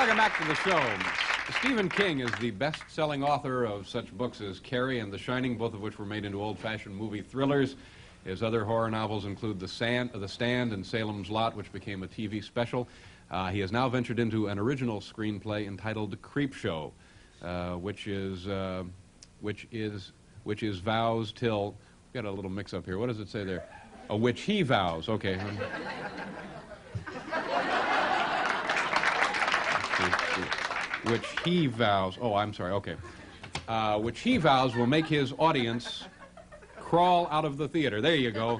Welcome back to the show. Stephen King is the best-selling author of such books as Carrie and The Shining, both of which were made into old-fashioned movie thrillers. His other horror novels include The Stand and Salem's Lot, which became a TV special. He has now ventured into an original screenplay entitled Creepshow, which is vows till. We've got a little mix-up here. What does it say there? Which he vows. Okay. Which he vows. Oh, I'm sorry. Okay. Which he vows will make his audience crawl out of the theater. There you go.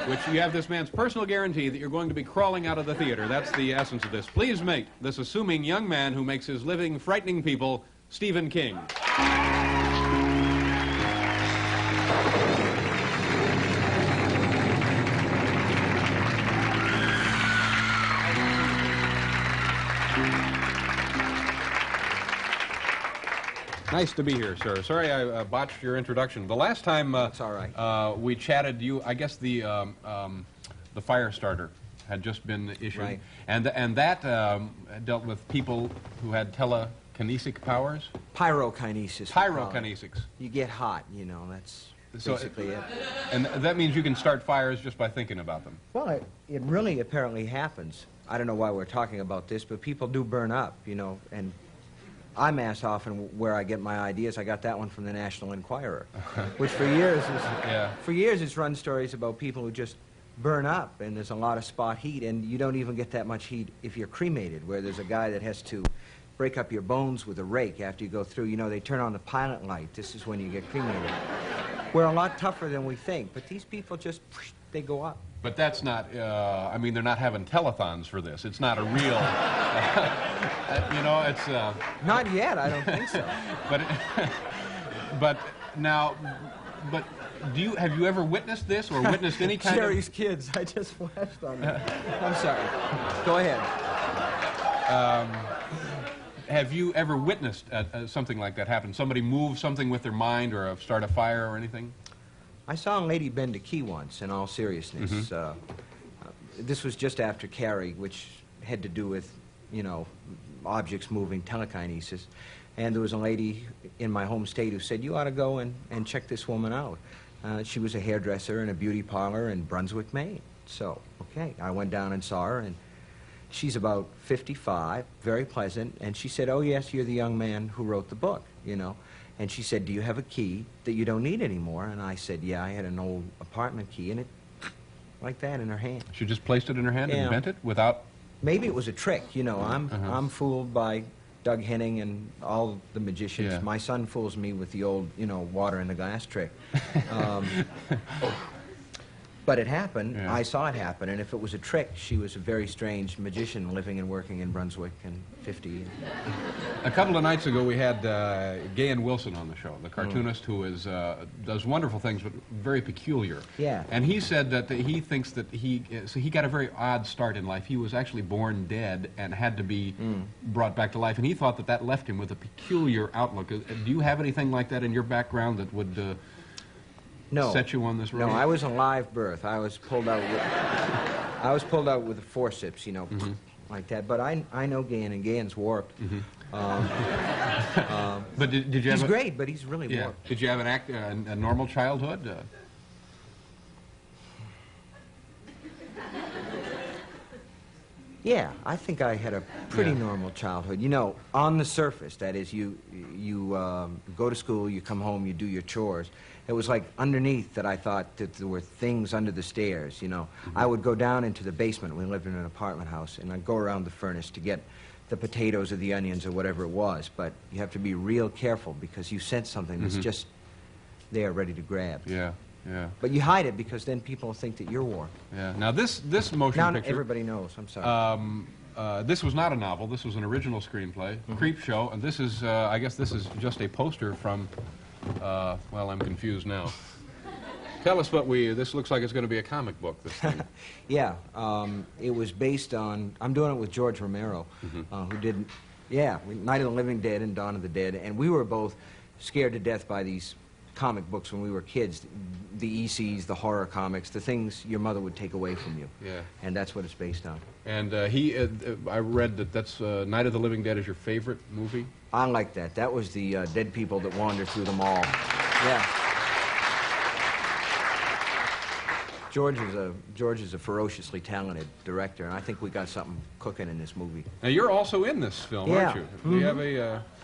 Which you have this man's personal guarantee that you're going to be crawling out of the theater. That's the essence of this. Please meet this assuming young man who makes his living frightening people, Stephen King. Nice to be here, sir. Sorry I botched your introduction. The last time That's all right. We chatted, I guess the fire starter had just been issued, right. and that dealt with people who had telekinetic powers. Pyrokinesis. Pyrokinesics. You get hot, you know. That's basically it. And that means you can start fires just by thinking about them. Well, it really apparently happens. I don't know why we're talking about this, but people do burn up, you know, and I'm asked often where I get my ideas. I got that one from the National Enquirer, which for years it's run stories about people who just burn up, and there's a lot of spot heat, and you don't even get that much heat if you're cremated, where there's a guy that has to break up your bones with a rake after you go through. You know, they turn on the pilot light. This is when you get cremated. We're a lot tougher than we think, but these people just, they go up. But that's not, I mean, they're not having telethons for this. It's not a real, you know, it's... Not yet, I don't think so. But have you ever witnessed this or witnessed any kind Jerry's kids, I just flashed on them. I'm sorry. Go ahead. Have you ever witnessed something like that happen? Somebody move something with their mind or start a fire or anything? I saw a lady bend a key once, in all seriousness. Mm-hmm. This was just after Carrie, which had to do with, you know, objects moving, telekinesis. And there was a lady in my home state who said, you ought to go and check this woman out. She was a hairdresser in a beauty parlor in Brunswick, Maine. So, okay, I went down and saw her, and she's about 55, very pleasant, and she said, oh, yes, you're the young man who wrote the book, you know. And she said, do you have a key that you don't need anymore? And I said, yeah, I had an old apartment key, and it, like that, in her hand. She just placed it in her hand and bent it without... Maybe it was a trick, you know. I'm fooled by Doug Henning and all the magicians. Yeah. My son fools me with the old, you know, water in the glass trick. But it happened. Yeah. I saw it happen, and if it was a trick, she was a very strange magician living and working in Brunswick and 50. A couple of nights ago, we had Gahan Wilson on the show, the cartoonist who is does wonderful things, but very peculiar. Yeah. And he said that he thinks that he got a very odd start in life. He was actually born dead and had to be brought back to life, and he thought that left him with a peculiar outlook. Do you have anything like that in your background that would... No. Set you on this road? No, I was a live birth. I was pulled out with a forceps, you know, like that. But I know Gahan, and Gahan's warped. But did you have... He's great, but he's really warped. Did you have a normal childhood? Yeah, I think I had a pretty normal childhood. You know, on the surface, that is, you go to school, you come home, you do your chores. It was like underneath that I thought that there were things under the stairs, you know. I would go down into the basement. We lived in an apartment house, and I'd go around the furnace to get the potatoes or the onions or whatever it was. But you have to be real careful because you sense something that's just there ready to grab. Yeah. Yeah. But you hide it because then people think that you're warped. Yeah. Now this motion now picture... everybody knows. I'm sorry. This was not a novel. This was an original screenplay, Creepshow, and this is, I guess this is just a poster from, well, I'm confused now. Tell us what this looks like it's going to be a comic book, this thing. Yeah, it was based on, I'm doing it with George Romero, who did, Night of the Living Dead and Dawn of the Dead, and we were both scared to death by these comic books when we were kids, the ECs, the horror comics, the things your mother would take away from you. Yeah. And that's what it's based on. And I read that that's Night of the Living Dead is your favorite movie? I like that. That was the dead people that wander through the mall. Yeah. George is a ferociously talented director, and I think we got something cooking in this movie. Now you're also in this film, Yeah. aren't you? Do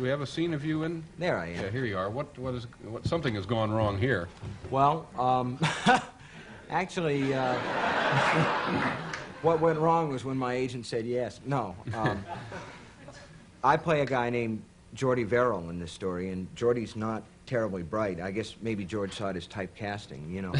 we have a scene of you in? There I am. Yeah, here you are. Something has gone wrong here. Well, actually, what went wrong was when my agent said yes. No. I play a guy named Geordie Verrill in this story, and Geordie's not terribly bright. I guess maybe George saw it as typecasting, you know.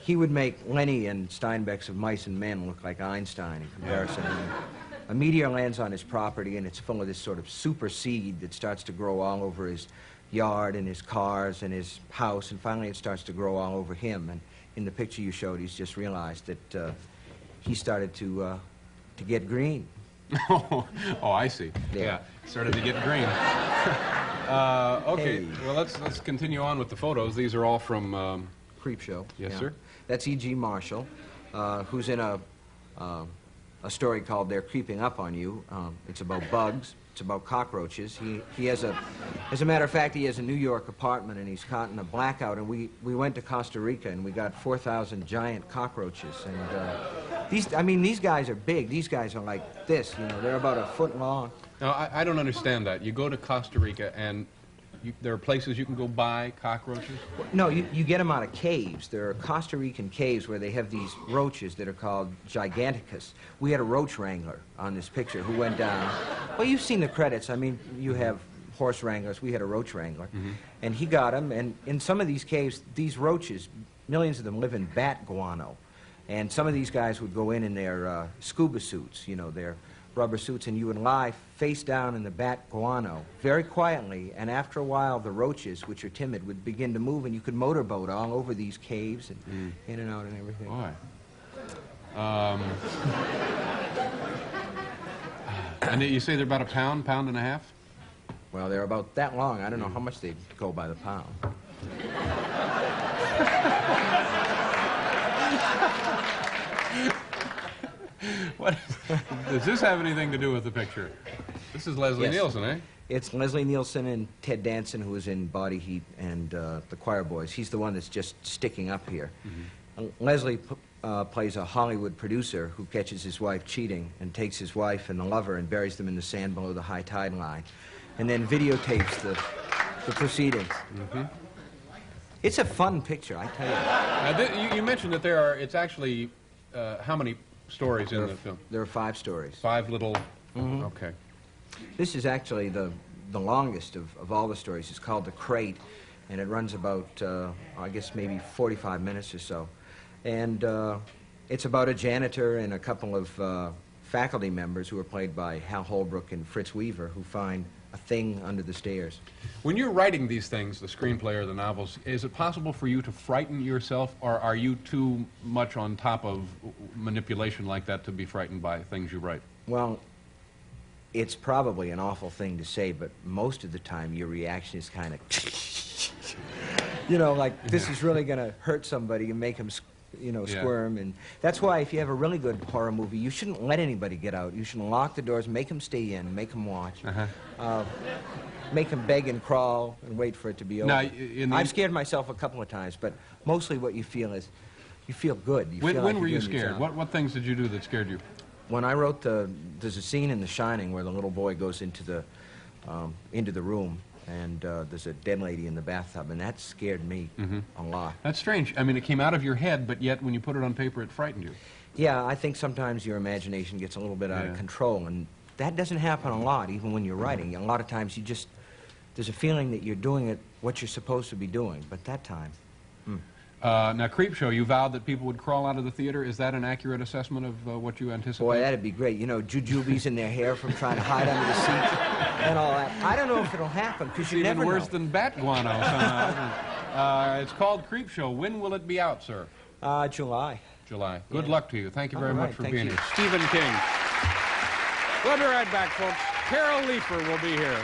He would make Lenny and Steinbeck's of Mice and Men look like Einstein in comparison. A meteor lands on his property, and it's full of this sort of super seed that starts to grow all over his yard and his cars and his house, and finally it starts to grow all over him. And in the picture you showed, he's just realized that he started to get green. Oh, I see. Yeah, started to get green. Okay, Hey. well, let's continue on with the photos. These are all from... Creepshow. Yes, yeah. sir. That's E.G. Marshall, who's in a story called They're Creeping Up on You. It's about bugs. It's about cockroaches. He has as a matter of fact, he has a New York apartment, and he's caught in a blackout, and we went to Costa Rica, and we got 4,000 giant cockroaches. And these guys are big. These guys are like this, you know. They're about a foot long. Now, I don't understand that. You go to Costa Rica, and there are places you can go buy cockroaches? No, you get them out of caves. There are Costa Rican caves where they have these roaches that are called Giganticus. We had a roach wrangler on this picture who went down. Well, you've seen the credits. I mean, you have horse wranglers. We had a roach wrangler. Mm-hmm. And he got them. And in some of these caves, these roaches, millions of them live in bat guano. And some of these guys would go in their scuba suits, you know, their rubber suits, and you would lie face down in the bat guano very quietly, and after a while the roaches, which are timid, would begin to move, and you could motorboat all over these caves and in and out and everything. Boy. And you say they're about a pound and a half? Well, they're about that long. I don't know how much they go by the pound. What does this have anything to do with the picture? This is Leslie Nielsen, eh? It's Leslie Nielsen and Ted Danson, who is in Body Heat and the Choir Boys. He's the one that's just sticking up here. Mm-hmm. Leslie plays a Hollywood producer who catches his wife cheating and takes his wife and the lover and buries them in the sand below the high tide line, and then videotapes the proceedings. Mm-hmm. It's a fun picture, I tell you. You mentioned that it's actually, how many stories in the film? There are 5 stories. 5 little... Mm-hmm. Okay. This is actually the longest of all the stories. It's called The Crate, and it runs about, I guess, maybe 45 minutes or so. And it's about a janitor and a couple of faculty members who are played by Hal Holbrook and Fritz Weaver, who find a thing under the stairs. When you're writing these things, the screenplay or the novels, is it possible for you to frighten yourself, or are you too much on top of manipulation like that to be frightened by things you write? Well, it's probably an awful thing to say, but most of the time your reaction is kind of, you know, like this is really going to hurt somebody and make them, you know, squirm. And that's why if you have a really good horror movie, you shouldn't let anybody get out. You should lock the doors, make them stay in, make them watch. Make them beg and crawl and wait for it to be over. Now, I've scared myself a couple of times, but mostly what you feel is, you feel good. You feel when like were you you're doing your scared? job. What things did you do that scared you? When I wrote there's a scene in The Shining where the little boy goes into the room, and there's a dead lady in the bathtub, and that scared me a lot. That's strange. I mean, it came out of your head, but yet when you put it on paper, it frightened you. Yeah, I think sometimes your imagination gets a little bit out of control, and that doesn't happen a lot, even when you're writing. A lot of times there's a feeling that you're doing what you're supposed to be doing, but that time... Now, Creepshow, you vowed that people would crawl out of the theater. Is that an accurate assessment of what you anticipate? Boy, that'd be great. You know, jujubes in their hair from trying to hide under the seats and all that. I don't know if it'll happen, because you never know. Even worse than bat guano somehow. It's called Creepshow. When will it be out, sir? July. July. Good luck to you. Thank you very much for being here. Stephen King. We'll be right back, folks. Carol Leifer will be here.